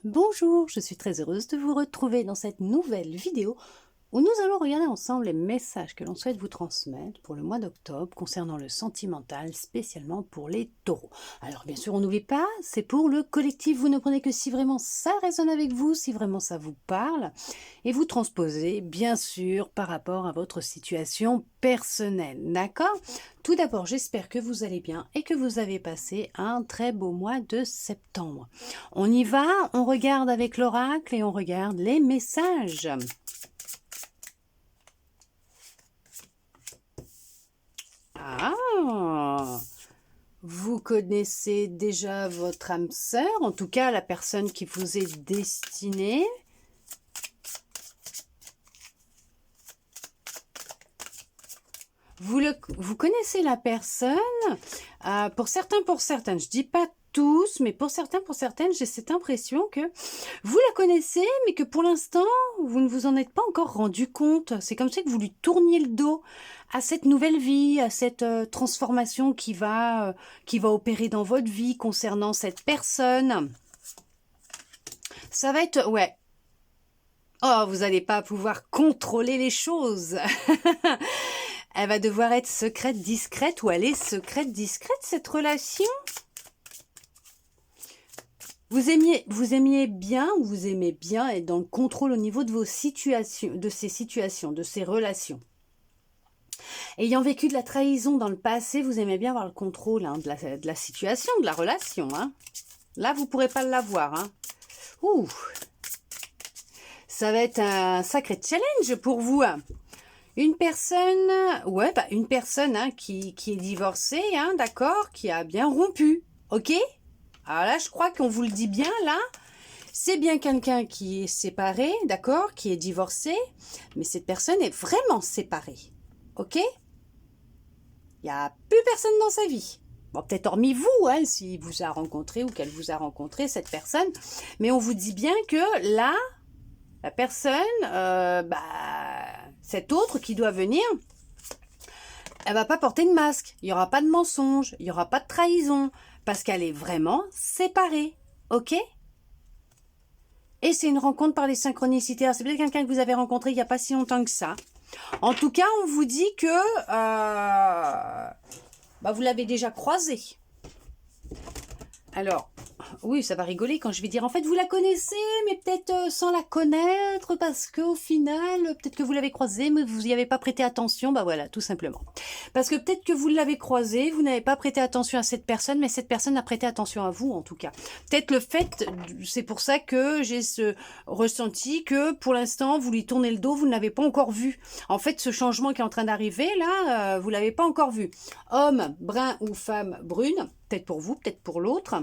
Bonjour, je suis très heureuse de vous retrouver dans cette nouvelle vidéo où nous allons regarder ensemble les messages que l'on souhaite vous transmettre pour le mois d'octobre concernant le sentimental, spécialement pour les taureaux. Alors bien sûr, on n'oublie pas, c'est pour le collectif, vous ne prenez que si vraiment ça résonne avec vous, si vraiment ça vous parle, et vous transposez bien sûr par rapport à votre situation personnelle, d'accord? Tout d'abord, j'espère que vous allez bien et que vous avez passé un très beau mois de septembre. On y va, on regarde avec l'oracle et on regarde les messages. Ah, vous connaissez déjà votre âme sœur, en tout cas la personne qui vous est destinée. Vous connaissez la personne, pour certains, je dis pas tous, mais pour certains, pour certaines, j'ai cette impression que vous la connaissez, mais que pour l'instant, vous ne vous en êtes pas encore rendu compte. C'est comme si que vous lui tourniez le dos à cette nouvelle vie, à cette transformation qui va opérer dans votre vie concernant cette personne. Ça va être, ouais. Oh, vous n'allez pas pouvoir contrôler les choses. Elle va devoir être secrète, discrète, ou elle est secrète, discrète, cette relation. Vous aimiez bien, ou vous aimez bien être dans le contrôle au niveau de vos situations, de ces relations. Ayant vécu de la trahison dans le passé, vous aimez bien avoir le contrôle de la situation, de la relation. Hein. Là, vous ne pourrez pas l'avoir. Hein. Ouh, ça va être un sacré challenge pour vous. Hein. Une personne, une personne qui est divorcée, d'accord, qui a bien rompu, ok? Alors là, je crois qu'on vous le dit bien, là, c'est bien quelqu'un qui est séparé, d'accord, qui est divorcé, mais cette personne est vraiment séparée, ok? Il n'y a plus personne dans sa vie. Bon, peut-être hormis vous, s'il vous a rencontré ou qu'elle vous a rencontré, cette personne, mais on vous dit bien que là, la personne, cette autre qui doit venir, elle va pas porter de masque, il n'y aura pas de mensonge, il n'y aura pas de trahison, parce qu'elle est vraiment séparée, ok? Et c'est une rencontre par les synchronicités. Alors, c'est peut-être quelqu'un que vous avez rencontré il n'y a pas si longtemps que ça. En tout cas, on vous dit que vous l'avez déjà croisé. Alors, oui, ça va rigoler quand je vais dire, en fait, vous la connaissez, mais peut-être sans la connaître, parce qu'au final, peut-être que vous l'avez croisée, mais vous n'y avez pas prêté attention, voilà, tout simplement. Parce que peut-être que vous l'avez croisée, vous n'avez pas prêté attention à cette personne, mais cette personne a prêté attention à vous, en tout cas. Peut-être le fait, c'est pour ça que j'ai ce ressenti que, pour l'instant, vous lui tournez le dos, vous ne l'avez pas encore vu. En fait, ce changement qui est en train d'arriver, là, vous ne l'avez pas encore vu. Homme brun ou femme brune, peut-être pour vous, peut-être pour l'autre.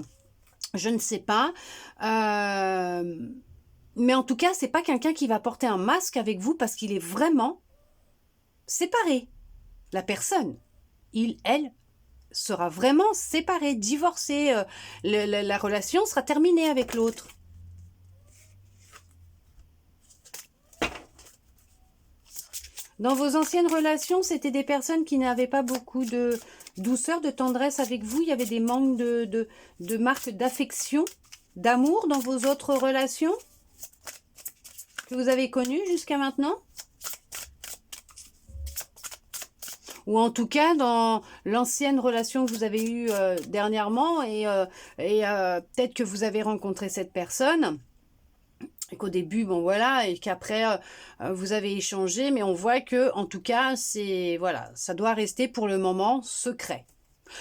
Je ne sais pas. Mais en tout cas, c'est pas quelqu'un qui va porter un masque avec vous parce qu'il est vraiment séparé. La personne, elle, sera vraiment séparée, divorcée. La relation sera terminée avec l'autre. Dans vos anciennes relations, c'était des personnes qui n'avaient pas beaucoup de douceur, de tendresse avec vous. Il y avait des manques de marques d'affection, d'amour dans vos autres relations que vous avez connues jusqu'à maintenant. Ou en tout cas dans l'ancienne relation que vous avez eue dernièrement et peut-être que vous avez rencontré cette personne. Et qu'au début, et qu'après, vous avez échangé, mais on voit que, en tout cas, ça doit rester pour le moment secret.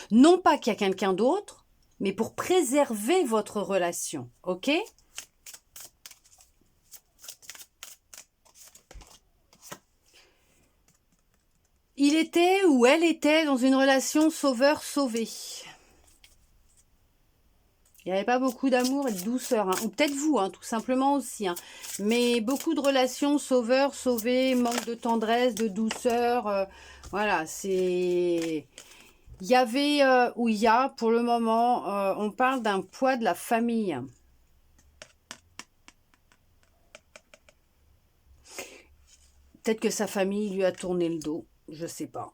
Non pas qu'il y a quelqu'un d'autre, mais pour préserver votre relation, ok? Il était ou elle était dans une relation sauveur-sauvé. Il n'y avait pas beaucoup d'amour et de douceur, ou peut-être vous, tout simplement aussi. Mais beaucoup de relations sauveur, sauvé, manque de tendresse, de douceur. Voilà, c'est... Il y avait, ou il y a, pour le moment, on parle d'un poids de la famille. Peut-être que sa famille lui a tourné le dos, je ne sais pas.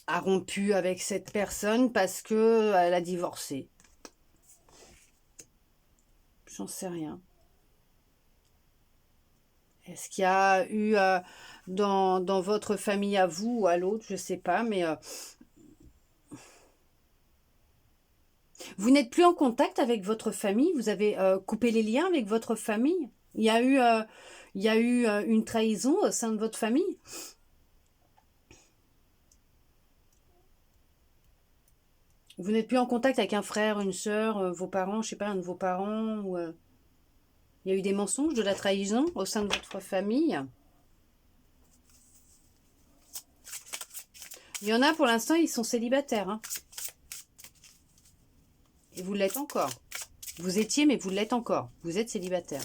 A rompu avec cette personne parce qu'elle a divorcé. J'en sais rien. Est-ce qu'il y a eu dans votre famille à vous ou à l'autre, je ne sais pas, mais vous n'êtes plus en contact avec votre famille, vous avez coupé les liens avec votre famille. Il y a eu une trahison au sein de votre famille. Vous n'êtes plus en contact avec un frère, une sœur, vos parents, je sais pas, un de vos parents, ou il y a eu des mensonges, de la trahison au sein de votre famille. Il y en a pour l'instant, ils sont célibataires. Hein. Et vous l'êtes encore. Vous étiez, mais vous l'êtes encore. Vous êtes célibataire.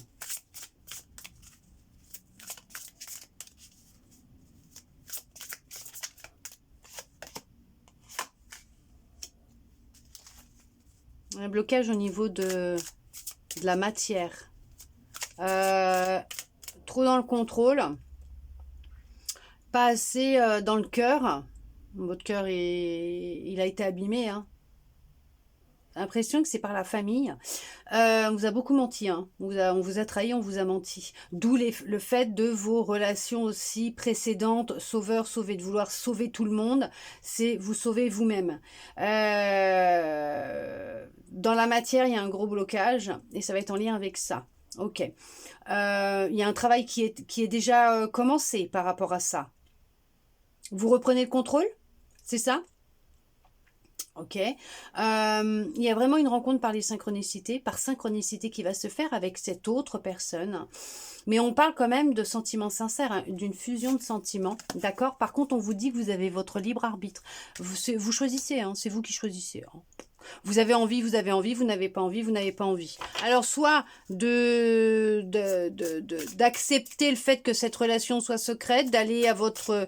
Un blocage au niveau de la matière. Trop dans le contrôle. Pas assez dans le cœur. Votre cœur, il a été abîmé. Hein. L'impression que c'est par la famille. On vous a beaucoup menti. Hein. On vous a trahi, on vous a menti. D'où le fait de vos relations aussi précédentes. Sauveur, sauver, de vouloir sauver tout le monde. C'est vous sauver vous-même. Dans la matière, il y a un gros blocage. Et ça va être en lien avec ça. Ok. Il y a un travail qui est déjà commencé par rapport à ça. Vous reprenez le contrôle? C'est ça? Ok. Il y a vraiment une rencontre par synchronicité qui va se faire avec cette autre personne. Mais on parle quand même de sentiments sincères, hein, d'une fusion de sentiments. D'accord? Par contre, on vous dit que vous avez votre libre arbitre. Vous choisissez, hein, c'est vous qui choisissez. Hein. Vous avez envie, vous n'avez pas envie, vous n'avez pas envie. Alors, soit d'accepter le fait que cette relation soit secrète, d'aller à votre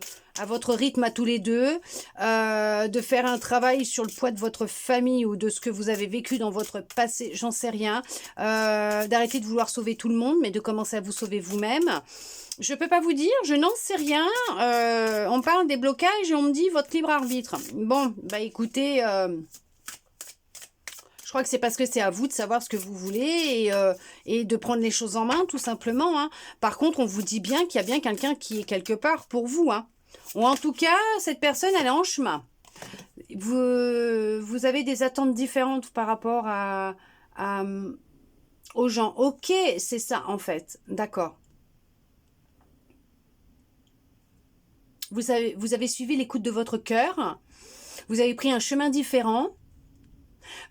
rythme à tous les deux, de faire un travail sur le poids de votre famille ou de ce que vous avez vécu dans votre passé, j'en sais rien, d'arrêter de vouloir sauver tout le monde, mais de commencer à vous sauver vous-même. Je ne peux pas vous dire, je n'en sais rien. On parle des blocages et on me dit votre libre arbitre. Bon, bah écoutez... je crois que c'est parce que c'est à vous de savoir ce que vous voulez et de prendre les choses en main, tout simplement. Hein. Par contre, on vous dit bien qu'il y a bien quelqu'un qui est quelque part pour vous. Hein. Ou en tout cas, cette personne, elle est en chemin. Vous avez des attentes différentes par rapport aux gens. Ok, c'est ça, en fait. D'accord. Vous avez suivi l'écoute de votre cœur. Vous avez pris un chemin différent.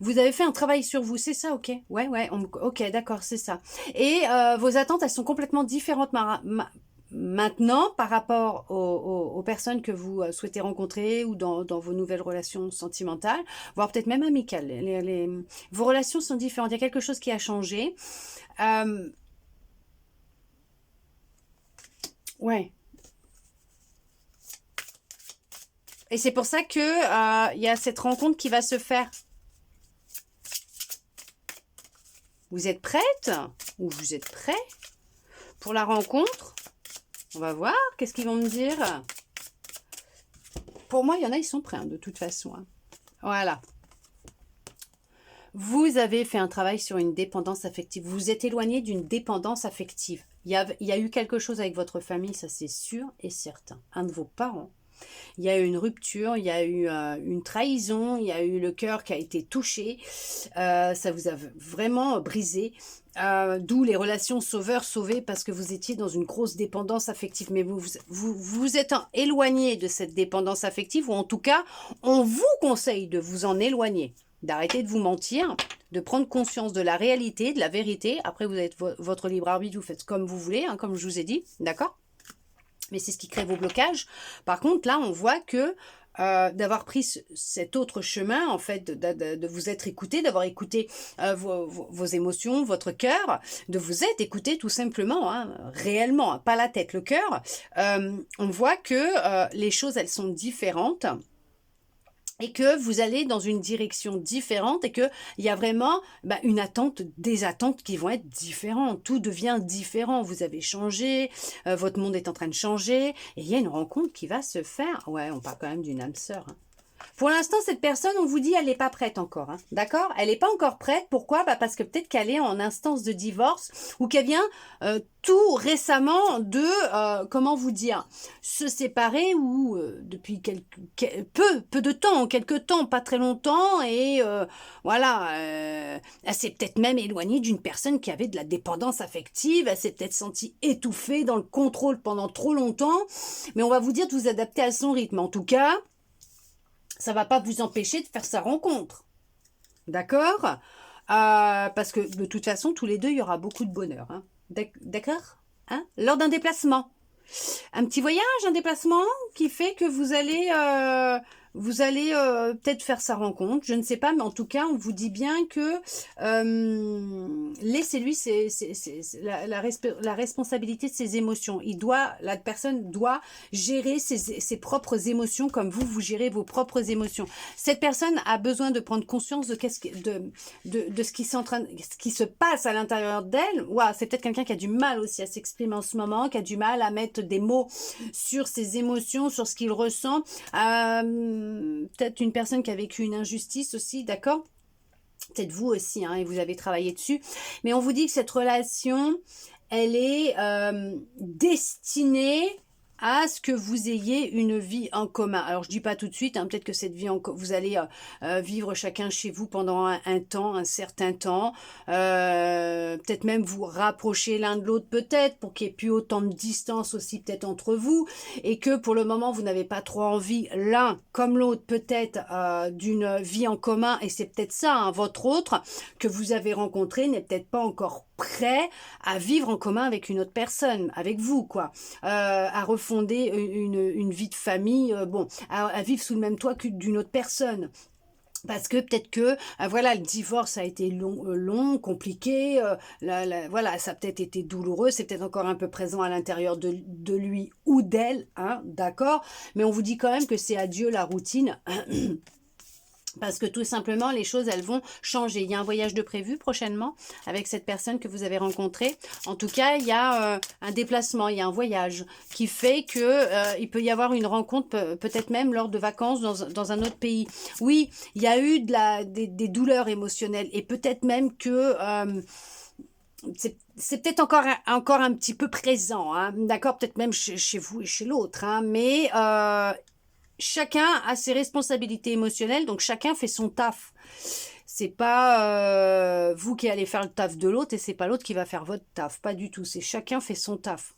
Vous avez fait un travail sur vous, c'est ça, ok? Ouais, ok, d'accord, c'est ça. Et vos attentes, elles sont complètement différentes maintenant par rapport aux personnes que vous souhaitez rencontrer ou dans vos nouvelles relations sentimentales, voire peut-être même amicales. Vos relations sont différentes, il y a quelque chose qui a changé. Ouais. Et c'est pour ça que il y a cette rencontre qui va se faire. Vous êtes prête ou vous êtes prêt pour la rencontre? On va voir, qu'est-ce qu'ils vont me dire? Pour moi, il y en a, ils sont prêts, hein, de toute façon. Hein. Voilà. Vous avez fait un travail sur une dépendance affective. Vous vous êtes éloigné d'une dépendance affective. Il y a eu quelque chose avec votre famille, ça c'est sûr et certain. Un de vos parents. Il y a eu une rupture, il y a eu une trahison, il y a eu le cœur qui a été touché. Ça vous a vraiment brisé. D'où les relations sauveur-sauvé parce que vous étiez dans une grosse dépendance affective. Mais vous êtes éloigné de cette dépendance affective ou en tout cas, on vous conseille de vous en éloigner. D'arrêter de vous mentir, de prendre conscience de la réalité, de la vérité. Après, vous avez votre libre arbitre, vous faites comme vous voulez, hein, comme je vous ai dit, d'accord? Mais c'est ce qui crée vos blocages. Par contre, là, on voit que d'avoir pris cet autre chemin, en fait, de vous être écouté, d'avoir écouté vos émotions, votre cœur, de vous être écouté tout simplement, hein, réellement, hein, pas la tête, le cœur, on voit que les choses, elles sont différentes. Et que vous allez dans une direction différente et qu'il y a vraiment une attente, des attentes qui vont être différentes. Tout devient différent. Vous avez changé, votre monde est en train de changer et il y a une rencontre qui va se faire. Ouais, on parle quand même d'une âme sœur. Hein. Pour l'instant, cette personne, on vous dit, elle n'est pas prête encore. Hein, d'accord? Elle n'est pas encore prête. Pourquoi? Parce que peut-être qu'elle est en instance de divorce ou qu'elle vient tout récemment de, comment vous dire, se séparer ou depuis peu de temps, quelques temps, pas très longtemps. Et voilà, elle s'est peut-être même éloignée d'une personne qui avait de la dépendance affective. Elle s'est peut-être sentie étouffée dans le contrôle pendant trop longtemps. Mais on va vous dire de vous adapter à son rythme. En tout cas, ça va pas vous empêcher de faire sa rencontre. D'accord? Parce que de toute façon, tous les deux, il y aura beaucoup de bonheur. Hein. D'accord? Hein? Lors d'un déplacement. Un petit voyage, un déplacement qui fait que vous allez peut-être faire sa rencontre, je ne sais pas, mais en tout cas, on vous dit bien que laissez-lui la responsabilité de ses émotions. La personne doit gérer ses propres émotions comme vous gérez vos propres émotions. Cette personne a besoin de prendre conscience de ce qui se passe à l'intérieur d'elle. Ouah, c'est peut-être quelqu'un qui a du mal aussi à s'exprimer en ce moment, qui a du mal à mettre des mots sur ses émotions, sur ce qu'il ressent. Peut-être une personne qui a vécu une injustice aussi, d'accord? Peut-être vous aussi, hein, et vous avez travaillé dessus. Mais on vous dit que cette relation, elle est destinée à ce que vous ayez une vie en commun. Alors, je dis pas tout de suite, hein, peut-être que cette vie, vous allez vivre chacun chez vous pendant un temps, un certain temps. Peut-être même vous rapprocher l'un de l'autre, peut-être, pour qu'il n'y ait plus autant de distance aussi, peut-être, entre vous. Et que pour le moment, vous n'avez pas trop envie, l'un comme l'autre, peut-être, d'une vie en commun. Et c'est peut-être ça, hein, votre autre, que vous avez rencontré, n'est peut-être pas encore prêt à vivre en commun avec une autre personne, avec vous, quoi. À refonder une vie de famille, à vivre sous le même toit que d'une autre personne. Parce que peut-être que voilà, le divorce a été long, compliqué, voilà, ça a peut-être été douloureux, c'est peut-être encore un peu présent à l'intérieur de lui ou d'elle, hein, d'accord, mais on vous dit quand même que c'est adieu la routine. Parce que tout simplement, les choses, elles vont changer. Il y a un voyage de prévu prochainement avec cette personne que vous avez rencontrée. En tout cas, il y a un déplacement, il y a un voyage qui fait que il peut y avoir une rencontre, peut-être même lors de vacances dans un autre pays. Oui, il y a eu des douleurs émotionnelles et peut-être même que c'est peut-être encore un petit peu présent, hein, d'accord, peut-être même chez vous et chez l'autre, hein, mais chacun a ses responsabilités émotionnelles, donc chacun fait son taf. C'est pas vous qui allez faire le taf de l'autre et c'est pas l'autre qui va faire votre taf, pas du tout. C'est chacun fait son taf.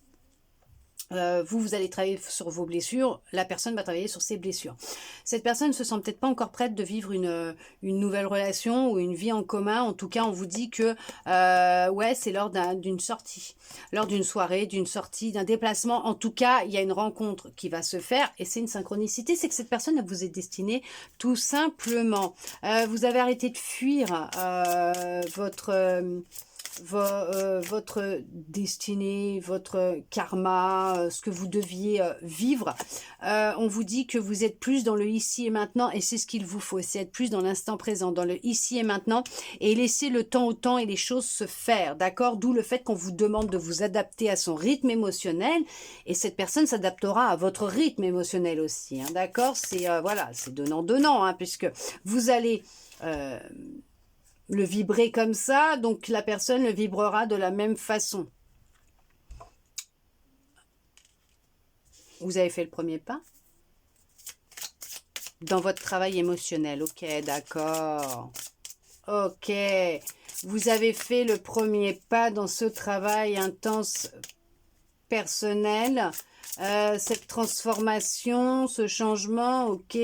Vous allez travailler sur vos blessures, la personne va travailler sur ses blessures. Cette personne ne se sent peut-être pas encore prête de vivre une nouvelle relation ou une vie en commun. En tout cas, on vous dit que ouais, c'est lors d'une sortie, lors d'une soirée, d'une sortie, d'un déplacement. En tout cas, il y a une rencontre qui va se faire et c'est une synchronicité. C'est que cette personne vous est destinée tout simplement. Vous avez arrêté de fuir votre destinée, votre karma, ce que vous deviez vivre. On vous dit que vous êtes plus dans le ici et maintenant et c'est ce qu'il vous faut, c'est être plus dans l'instant présent, dans le ici et maintenant et laisser le temps au temps et les choses se faire, d'accord? D'où le fait qu'on vous demande de vous adapter à son rythme émotionnel et cette personne s'adaptera à votre rythme émotionnel aussi, hein, d'accord? C'est voilà, c'est donnant-donnant, hein, puisque vous allez le vibrer comme ça, donc la personne le vibrera de la même façon. Vous avez fait le premier pas dans votre travail émotionnel. Ok, d'accord. Ok. Vous avez fait le premier pas dans ce travail intense personnel. Cette transformation, ce changement, ok.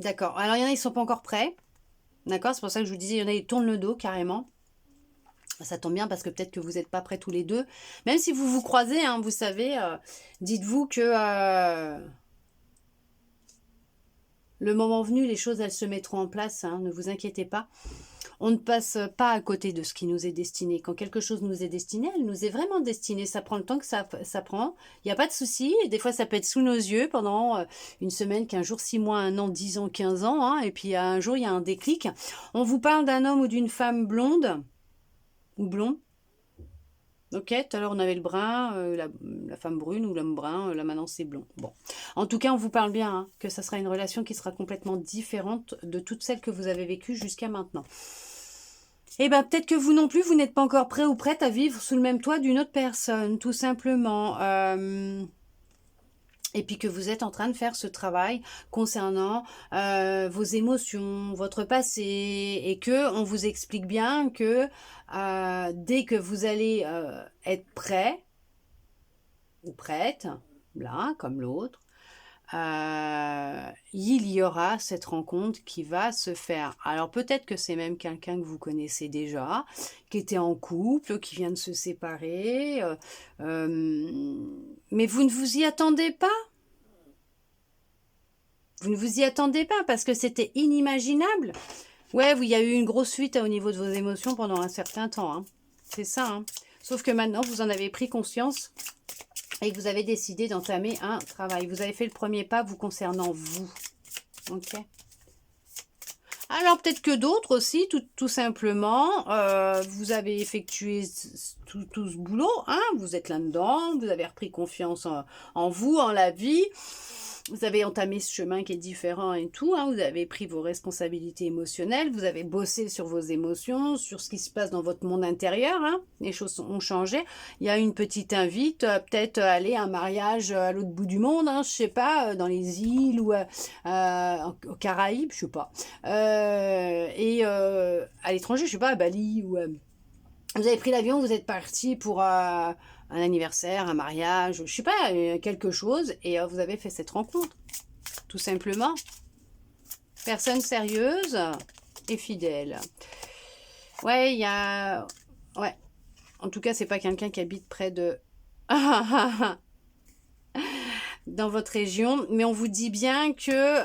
D'accord. Alors, il y en a, ils ne sont pas encore prêts. D'accord, c'est pour ça que je vous disais, il y en a, ils tournent le dos carrément. Ça tombe bien parce que peut-être que vous n'êtes pas prêts tous les deux. Même si vous vous croisez, hein, vous savez, dites-vous que le moment venu, les choses, elles se mettront en place. Hein, ne vous inquiétez pas. On ne passe pas à côté de ce qui nous est destiné. Quand quelque chose nous est destiné, elle nous est vraiment destinée. Ça prend le temps que ça prend. Il n'y a pas de souci. Des fois, ça peut être sous nos yeux pendant une semaine, 15 jours, 6 mois, 1 an, 10 ans, 15 ans. Hein, et puis, un jour, il y a un déclic. On vous parle d'un homme ou d'une femme blonde ou blond. Ok, tout à l'heure on avait le brun, la femme brune ou l'homme brun, là maintenant c'est blond. Bon, en tout cas on vous parle bien, hein, que ça sera une relation qui sera complètement différente de toutes celles que vous avez vécues jusqu'à maintenant. Et bien peut-être que vous non plus, vous n'êtes pas encore prêt ou prête à vivre sous le même toit d'une autre personne, tout simplement. Et puis que vous êtes en train de faire ce travail concernant vos émotions, votre passé, et que on vous explique bien que dès que vous allez être prêt ou prête, là, comme l'autre, il y aura cette rencontre qui va se faire. Alors peut-être que c'est même quelqu'un que vous connaissez déjà, qui était en couple, qui vient de se séparer, mais vous ne vous y attendez pas. Vous ne vous y attendez pas parce que c'était inimaginable. Ouais, il y a eu une grosse fuite au niveau de vos émotions pendant un certain temps. Hein. C'est ça. Hein. Sauf que maintenant, vous en avez pris conscience et que vous avez décidé d'entamer un travail. Vous avez fait le premier pas vous concernant vous. Ok. Alors peut-être que d'autres aussi, tout simplement, vous avez effectué tout ce boulot. Hein, vous êtes là-dedans, vous avez repris confiance en vous, en la vie. Vous avez entamé ce chemin qui est différent et tout, hein, vous avez pris vos responsabilités émotionnelles, vous avez bossé sur vos émotions, sur ce qui se passe dans votre monde intérieur, hein, les choses ont changé. Il y a une petite invite, peut-être aller à un mariage à l'autre bout du monde, hein, je sais pas, dans les îles ou aux Caraïbes, je sais pas. Et à l'étranger, je sais pas, à Bali ou... vous avez pris l'avion, vous êtes parti pour un anniversaire, un mariage, je sais pas, quelque chose, et vous avez fait cette rencontre, tout simplement. Personne sérieuse et fidèle. Ouais, il y a... Ouais, en tout cas, c'est pas quelqu'un qui habite près de... dans votre région, mais on vous dit bien que...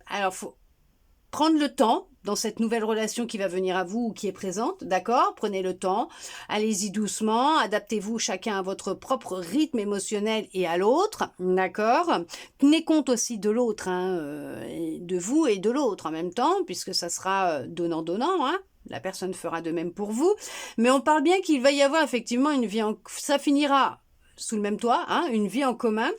Alors, faut prendre le temps dans cette nouvelle relation qui va venir à vous ou qui est présente, d'accord? Prenez le temps, allez-y doucement, adaptez-vous chacun à votre propre rythme émotionnel et à l'autre, d'accord? Tenez compte aussi de l'autre, hein, de vous et de l'autre en même temps, puisque ça sera donnant-donnant, hein? La personne fera de même pour vous, mais on parle bien qu'il va y avoir effectivement une vie en... ça finira sous le même toit, hein, une vie en commun,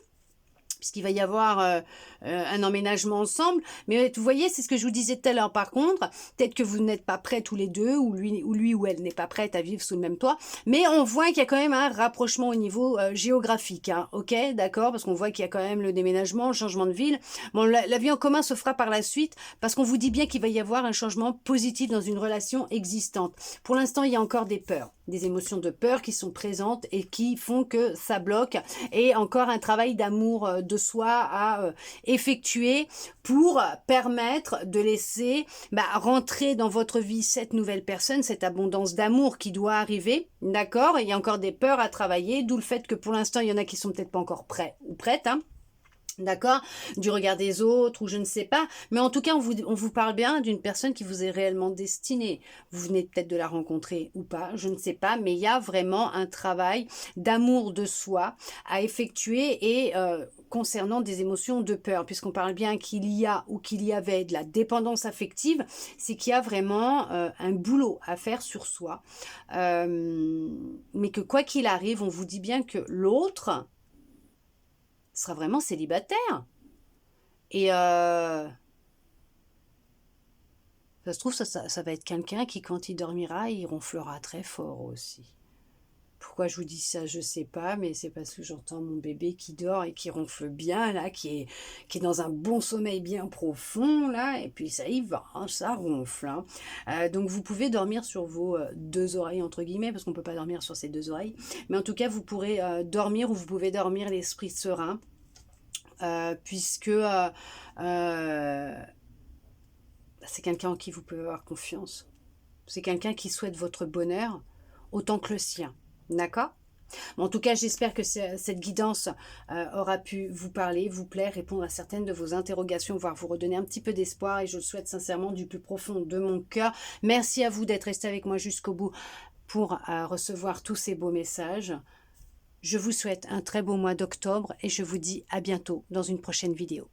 puisqu'il va y avoir un emménagement ensemble. Mais vous voyez, c'est ce que je vous disais tout à l'heure. Par contre, peut-être que vous n'êtes pas prêts tous les deux, ou lui ou elle n'est pas prête à vivre sous le même toit. Mais on voit qu'il y a quand même un rapprochement au niveau géographique. Hein, ok, d'accord, parce qu'on voit qu'il y a quand même le déménagement, le changement de ville. Bon, la vie en commun se fera par la suite, parce qu'on vous dit bien qu'il va y avoir un changement positif dans une relation existante. Pour l'instant, il y a encore des peurs, des émotions de peur qui sont présentes et qui font que ça bloque. Et encore un travail d'amour de soi à effectuer pour permettre de laisser rentrer dans votre vie cette nouvelle personne, cette abondance d'amour qui doit arriver, d'accord? Il y a encore des peurs à travailler, d'où le fait que pour l'instant, il y en a qui sont peut-être pas encore prêts ou prêtes, hein. D'accord, du regard des autres ou je ne sais pas, mais en tout cas on vous parle bien d'une personne qui vous est réellement destinée. Vous venez peut-être de la rencontrer ou pas, je ne sais pas, mais il y a vraiment un travail d'amour de soi à effectuer et concernant des émotions de peur, puisqu'on parle bien qu'il y a ou qu'il y avait de la dépendance affective, c'est qu'il y a vraiment un boulot à faire sur soi, mais que quoi qu'il arrive, on vous dit bien que l'autre sera vraiment célibataire. Et ça se trouve, ça va être quelqu'un qui, quand il dormira, il ronflera très fort aussi. Pourquoi je vous dis ça, je sais pas, mais c'est parce que j'entends mon bébé qui dort et qui ronfle bien, là, qui est dans un bon sommeil bien profond, là, et puis ça y va, hein, ça ronfle. Hein. Donc vous pouvez dormir sur vos deux oreilles, entre guillemets, parce qu'on peut pas dormir sur ces deux oreilles, mais en tout cas, vous pourrez dormir ou vous pouvez dormir l'esprit serein. Puisque c'est quelqu'un en qui vous pouvez avoir confiance. C'est quelqu'un qui souhaite votre bonheur autant que le sien. D'accord ? En tout cas, j'espère que cette guidance aura pu vous parler, vous plaire, répondre à certaines de vos interrogations, voire vous redonner un petit peu d'espoir. Et je le souhaite sincèrement du plus profond de mon cœur. Merci à vous d'être resté avec moi jusqu'au bout pour recevoir tous ces beaux messages. Je vous souhaite un très beau mois d'octobre et je vous dis à bientôt dans une prochaine vidéo.